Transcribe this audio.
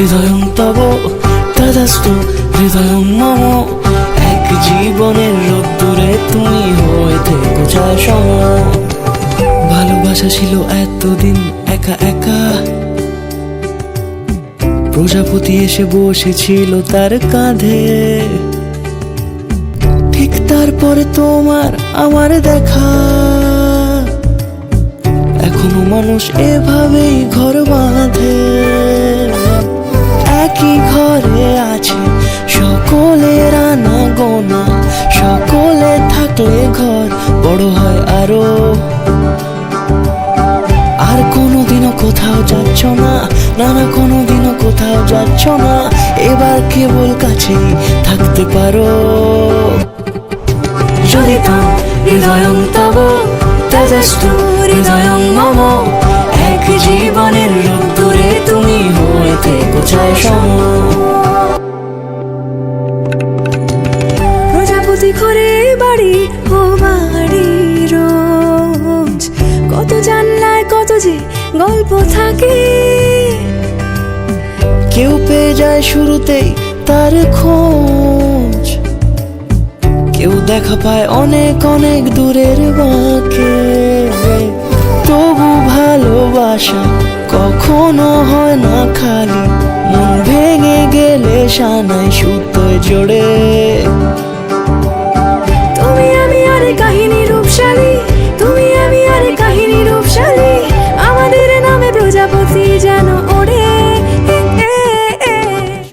হৃদয়ং তব তদাস্তু হৃদয়ং মম। এক জীবনের রোদ্দুরে তুমি হয়ে থেকো ছায়া সম। ভালোবাসা ছিল এতদিন একা একা, প্রজাপতি এসে বসেছিল তার কাঁধে। ঠিক তারপরে তোমার আমার দেখা, এখনো মানুষ এভাবেই ঘর বাঁধে। একই ঘরে আছে সকলের আনা গোনা, সকলে থাকলে ঘর বড় হয় আরো। আর কোনোদিনও কোথাও যাচ্ছ না, না না কোনোদিনও কোথাও যাচ্ছ না, এবার কেবল কাছেই থাকতে পারো। যদি তাম হৃদয়ং তব তদাস্তু হৃদয়ং মম। এক জীবনের রোদ্দুরে তুমি হয়ে থেকো ছায়া সম। প্রজাপতি ঘরে বাড়ি ও বাড়ি রোজ, কত জানলায় কত যে গল্প থাকে। কেউ পেয়ে যায় শুরুতেই তার খোঁজ, কেউ দেখা পায় অনেক অনেক দূরের বাঁকে। তবু ভালোবাসা কখনো হয় না খালি, মন ভেঙে গেলে সানাই সুতোয় জোড়ে।